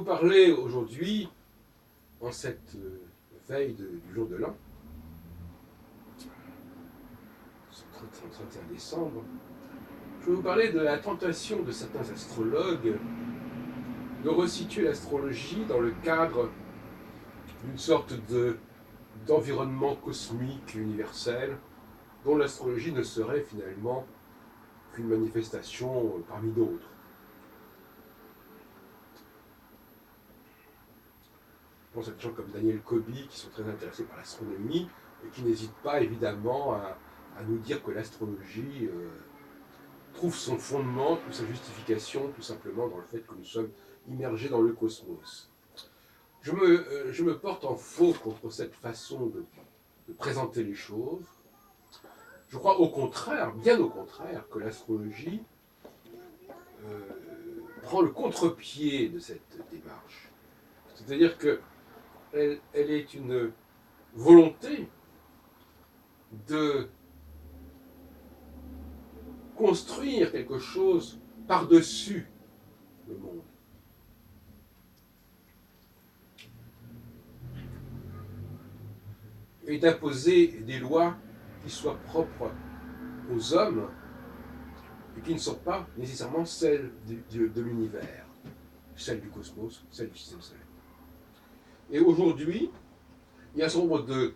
vous parler aujourd'hui, en cette veille du jour de l'an, le 31 décembre, je vais vous parler de la tentation de certains astrologues de resituer l'astrologie dans le cadre d'une sorte d'environnement cosmique universel dont l'astrologie ne serait finalement qu'une manifestation parmi d'autres. Je pense à des gens comme Daniel Kobi qui sont très intéressés par l'astronomie et qui n'hésitent pas évidemment à nous dire que l'astrologie trouve son fondement, ou sa justification tout simplement dans le fait que nous sommes immergés dans le cosmos. Je me porte en faux contre cette façon de présenter les choses. Je crois au contraire, bien au contraire, que l'astrologie prend le contre-pied de cette démarche. C'est-à-dire qu'elle est une volonté de construire quelque chose par-dessus le monde. Et d'imposer des lois qui soient propres aux hommes et qui ne sont pas nécessairement celles de l'univers, celles du cosmos, celles du système solaire. Et aujourd'hui, il y a un certain nombre de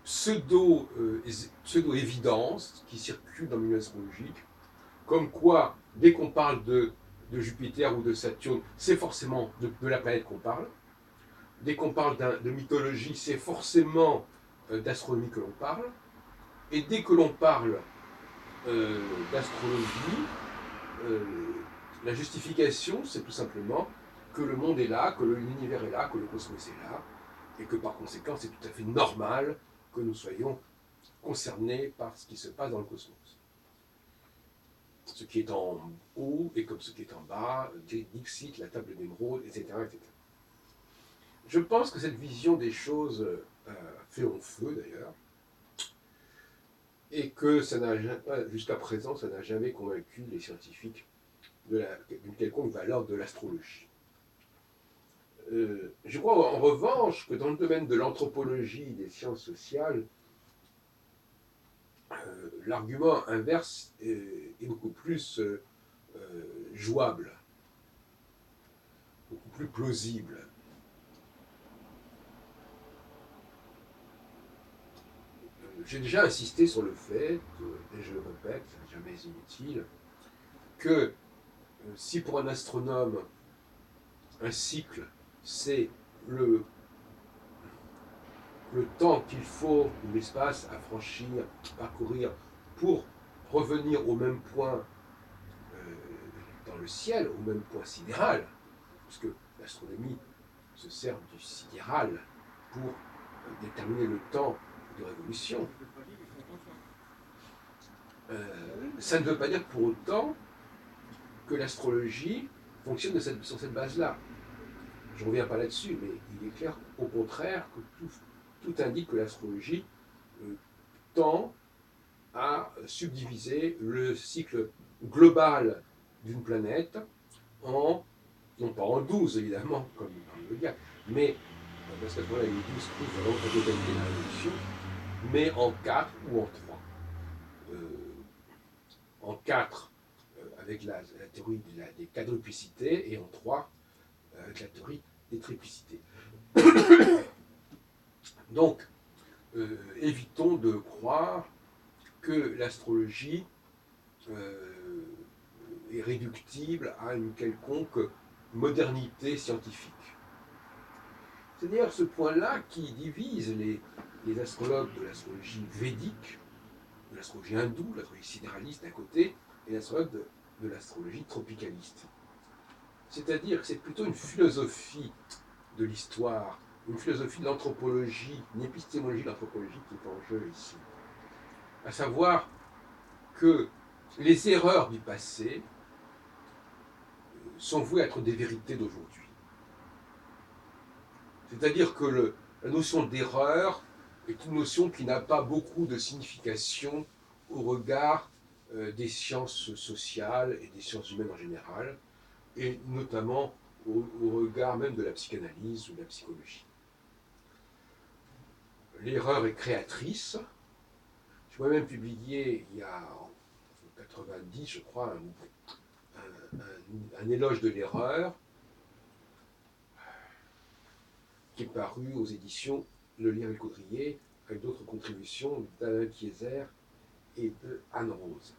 pseudo-évidences qui circulent dans le milieu astrologique, comme quoi, dès qu'on parle de Jupiter ou de Saturne, c'est forcément de la planète qu'on parle. Dès qu'on parle de mythologie, c'est forcément d'astronomie que l'on parle. Et dès que l'on parle d'astrologie, la justification, c'est tout simplement que le monde est là, que l'univers est là, que le cosmos est là, et que par conséquent, c'est tout à fait normal que nous soyons concernés par ce qui se passe dans le cosmos. Ce qui est en haut est comme ce qui est en bas, Dixit, la table d'émeraude, etc., etc. Je pense que cette vision des choses fait long feu d'ailleurs, et que ça n'a jusqu'à présent, ça n'a jamais convaincu les scientifiques d'une quelconque valeur de l'astrologie. Je crois en revanche que dans le domaine de l'anthropologie, des sciences sociales, l'argument inverse est beaucoup plus jouable, beaucoup plus plausible. J'ai déjà insisté sur le fait, et je le répète, c'est jamais inutile, que si pour un astronome, un cycle, c'est le temps qu'il faut, ou l'espace à franchir, parcourir, pour revenir au même point dans le ciel, au même point sidéral, puisque l'astronomie se sert du sidéral pour déterminer le temps de révolution. Ça ne veut pas dire pour autant que l'astrologie fonctionne sur cette base-là. Je ne reviens pas là-dessus, mais il est clair au contraire que tout indique que l'astrologie tend à subdiviser le cycle global d'une planète en, non pas en 12 évidemment, comme dans le diable, mais, parce qu'à ce moment-là, il y a 12 couches dans la totalité de la révolution, mais en 4 ou en 3. En 4 avec la théorie des quadruplicités, et en 3 avec la théorie des triplicités. Donc, évitons de croire que l'astrologie est réductible à une quelconque modernité scientifique. C'est d'ailleurs ce point-là qui divise les astrologues de l'astrologie védique, de l'astrologie hindoue, de l'astrologie sidéraliste d'un côté, et l'astrologue de l'astrologie tropicaliste. C'est-à-dire que c'est plutôt une philosophie de l'histoire, une philosophie de l'anthropologie, une épistémologie de l'anthropologie qui est en jeu ici. À savoir que les erreurs du passé sont vouées à être des vérités d'aujourd'hui. C'est-à-dire que la notion d'erreur est une notion qui n'a pas beaucoup de signification au regard des sciences sociales et des sciences humaines en général, et notamment au regard même de la psychanalyse ou de la psychologie. L'erreur est créatrice. Je moi-même publié il y a en 90, je crois, un éloge de l'erreur qui est paru aux éditions Le Lire et le Coudrier, avec d'autres contributions d'Alain Kieser et de Anne Rose.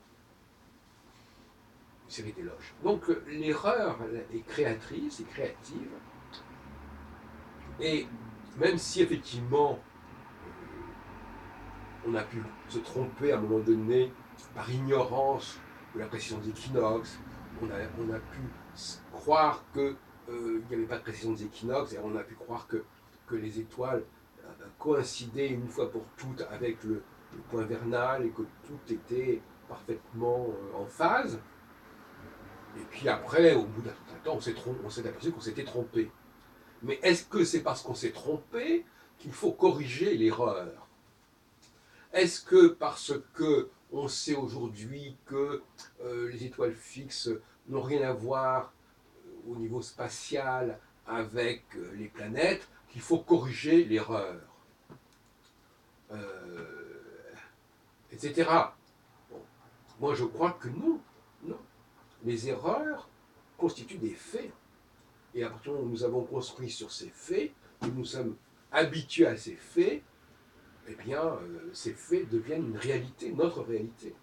Une série d'éloges. Donc l'erreur est créatrice, est créative, et même si effectivement on a pu se tromper à un moment donné par ignorance de la précision des équinoxes, on a pu croire qu'il n'y avait pas de précision des équinoxes, et on a pu croire que les étoiles coïncidaient une fois pour toutes avec le point vernal et que tout était parfaitement en phase. Et puis après, au bout d'un certain temps, on s'est aperçu qu'on s'était trompé. Mais est-ce que c'est parce qu'on s'est trompé qu'il faut corriger l'erreur? Est-ce que parce que on sait aujourd'hui que les étoiles fixes n'ont rien à voir au niveau spatial avec les planètes, qu'il faut corriger l'erreur, etc. Bon. Moi, je crois que non, non. Les erreurs constituent des faits. Et à partir du moment où nous avons construit sur ces faits, que nous sommes habitués à ces faits, eh bien, ces faits deviennent une réalité, notre réalité.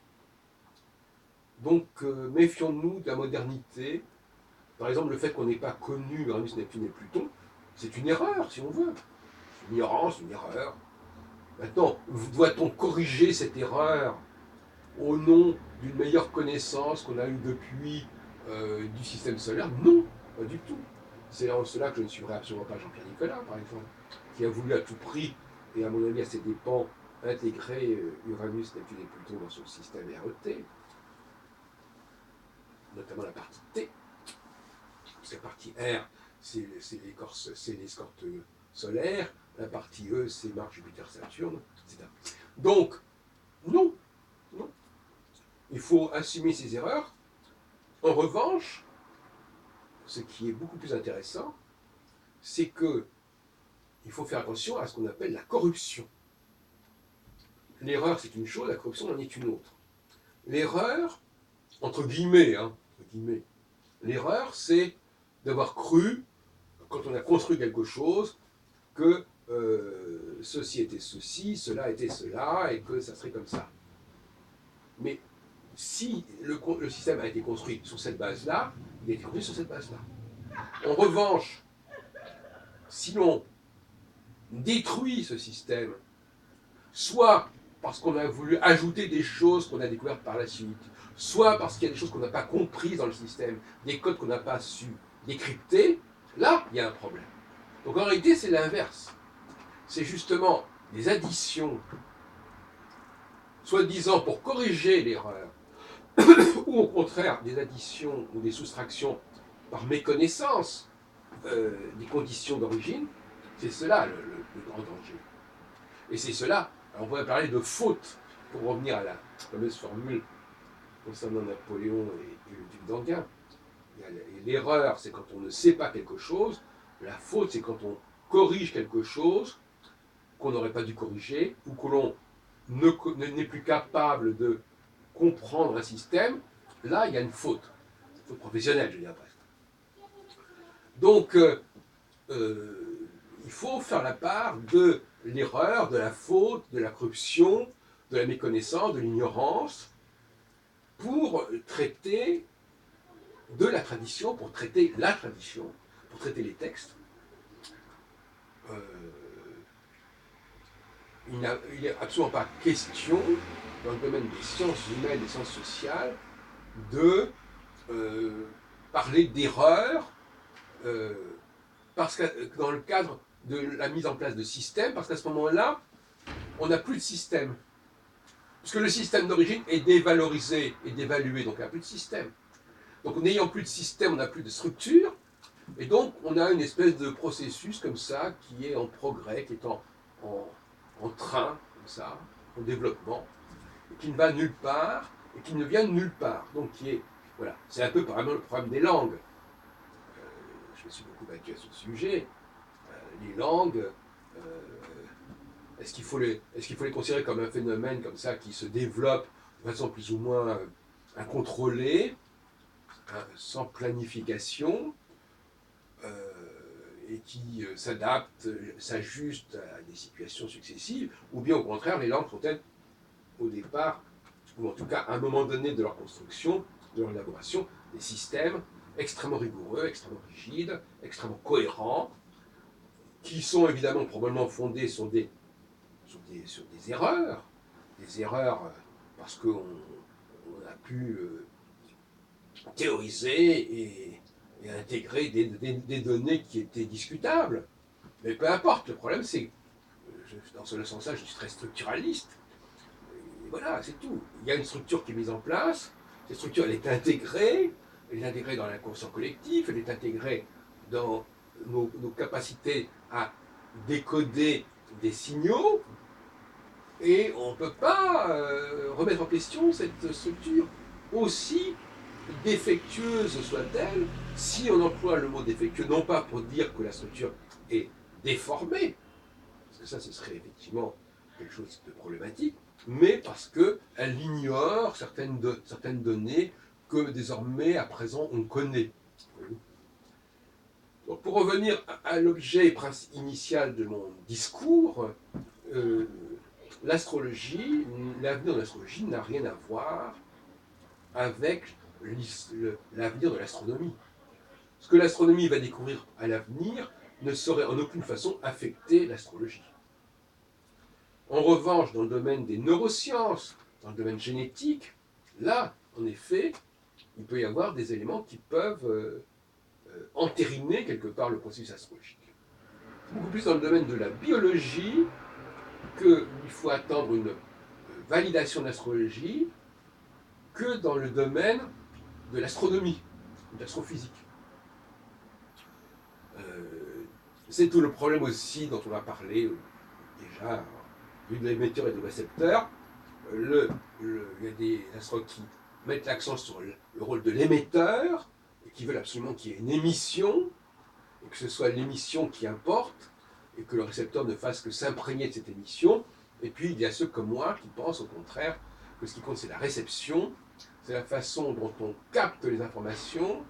Donc, méfions-nous de la modernité. Par exemple, le fait qu'on n'ait pas connu Uranus, Neptune et Pluton, c'est une erreur, si on veut. Une ignorance, une erreur. Maintenant, doit-on corriger cette erreur au nom d'une meilleure connaissance qu'on a eue depuis du système solaire? Non, pas du tout. C'est en cela que je ne suivrai absolument pas Jean-Pierre Nicolas, par exemple, qui a voulu à tout prix, et à mon avis à ses dépens, intégrer Uranus, Neptune et Pluton dans son système RET, notamment la partie T. Parce que la partie R, c'est l'escorte solaire, la partie E, c'est Mars, Jupiter, Saturne, etc. Donc, non, non. Il faut assumer ses erreurs. En revanche, ce qui est beaucoup plus intéressant, c'est que il faut faire attention à ce qu'on appelle la corruption. L'erreur, c'est une chose, la corruption en est une autre. L'erreur, entre guillemets, l'erreur, c'est d'avoir cru, quand on a construit quelque chose, que ceci était ceci, cela était cela, et que ça serait comme ça. Mais si le système a été construit sur cette base-là, il a été construit sur cette base-là. En revanche, si l'on détruit ce système, soit parce qu'on a voulu ajouter des choses qu'on a découvertes par la suite, soit parce qu'il y a des choses qu'on n'a pas comprises dans le système, des codes qu'on n'a pas su décrypter, là, il y a un problème. Donc en réalité, c'est l'inverse. C'est justement des additions, soi-disant pour corriger l'erreur, ou au contraire des additions ou des soustractions par méconnaissance des conditions d'origine, c'est cela le grand danger. Et c'est cela, alors on pourrait parler de faute, pour revenir à la fameuse formule concernant Napoléon et le duc d'Enghien. L'erreur, c'est quand on ne sait pas quelque chose, la faute, c'est quand on corrige quelque chose qu'on n'aurait pas dû corriger, ou que l'on n'est plus capable de comprendre un système, là, il y a une faute professionnelle, je dirais presque. Donc, il faut faire la part de l'erreur, de la faute, de la corruption, de la méconnaissance, de l'ignorance, pour traiter de la tradition, pour traiter la tradition, pour traiter les textes. Il n'est absolument pas question, dans le domaine des sciences humaines, des sciences sociales, de parler d'erreur parce que dans le cadre de la mise en place de systèmes, parce qu'à ce moment-là, on n'a plus de système. Parce que le système d'origine est dévalorisé et dévalué, donc il n'y a plus de système. Donc n'ayant plus de système, on n'a plus de structure, et donc on a une espèce de processus comme ça, qui est en progrès, qui est en train, comme ça, en développement, et qui ne va nulle part, et qui ne vient de nulle part. Donc qui est, voilà, c'est un peu par exemple le problème des langues. je me suis beaucoup battu à ce sujet, les langues, est-ce qu'il faut les considérer comme un phénomène comme ça qui se développe de façon plus ou moins incontrôlée, hein, sans planification, et qui s'adapte, s'ajuste à des situations successives, ou bien au contraire, les langues sont-elles au départ, ou en tout cas à un moment donné de leur construction, de leur élaboration, des systèmes extrêmement rigoureux, extrêmement rigides, extrêmement cohérents, qui sont évidemment probablement fondés sur des erreurs, parce qu'on a pu théoriser et intégrer des données qui étaient discutables. Mais peu importe, le problème c'est, dans ce sens-là, je suis très structuraliste. Et voilà, c'est tout. Il y a une structure qui est mise en place, cette structure elle est intégrée dans l'inconscient collectif, elle est intégrée dans nos capacités à décoder des signaux, et on ne peut pas remettre en question cette structure, aussi défectueuse soit-elle, si on emploie le mot défectueux, non pas pour dire que la structure est déformée, parce que ça, ce serait effectivement quelque chose de problématique, mais parce qu'elle ignore certaines données que désormais, à présent, on connaît. Donc, pour revenir à l'objet initial de mon discours, l'astrologie, l'avenir de l'astrologie n'a rien à voir avec l'avenir de l'astronomie. Ce que l'astronomie va découvrir à l'avenir ne saurait en aucune façon affecter l'astrologie. En revanche, dans le domaine des neurosciences, dans le domaine génétique, là, en effet, il peut y avoir des éléments qui peuvent entériner quelque part le processus astrologique. C'est beaucoup plus dans le domaine de la biologie qu'il faut attendre une validation de l'astrologie que dans le domaine de l'astronomie, de l'astrophysique. C'est tout le problème aussi dont on va parler déjà, vu de l'émetteur et du récepteur. Il y a des astronautes qui mettent l'accent sur le rôle de l'émetteur, et qui veulent absolument qu'il y ait une émission, et que ce soit l'émission qui importe, et que le récepteur ne fasse que s'imprégner de cette émission. Et puis il y a ceux comme moi qui pensent au contraire que ce qui compte c'est la réception, c'est la façon dont on capte les informations,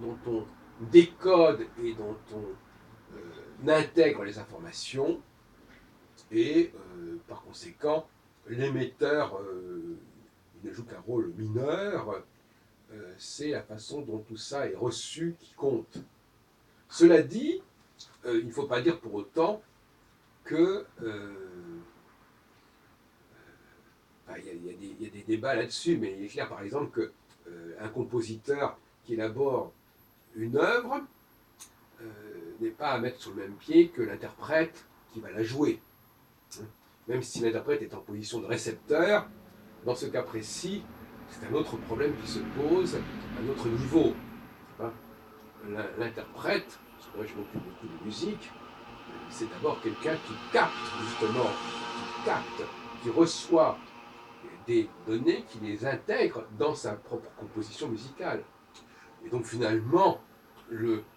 dont on décode et dont on intègre les informations, et par conséquent, l'émetteur ne joue qu'un rôle mineur, c'est la façon dont tout ça est reçu qui compte. Cela dit, il ne faut pas dire pour autant que... il y a des débats là-dessus, mais il est clair par exemple qu'un compositeur qui élabore une œuvre n'est pas à mettre sur le même pied que l'interprète qui va la jouer. Même si l'interprète est en position de récepteur, dans ce cas précis, c'est un autre problème qui se pose à un autre niveau. L'interprète, parce que moi je m'occupe beaucoup de musique, c'est d'abord quelqu'un qui capte, justement, qui reçoit des données, qui les intègre dans sa propre composition musicale. Et donc finalement,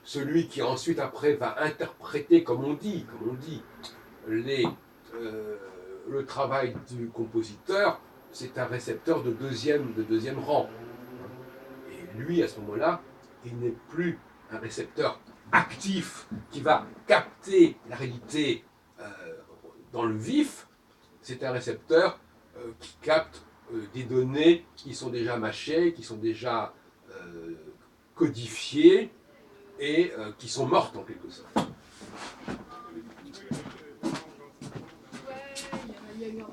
celui qui ensuite après va interpréter, comme on dit, le travail du compositeur, c'est un récepteur de deuxième rang. Et lui, à ce moment-là, il n'est plus un récepteur actif qui va capter la réalité dans le vif, c'est un récepteur qui capte des données qui sont déjà mâchées, qui sont déjà codifiées et qui sont mortes en quelque sorte. Ouais, il y a eu un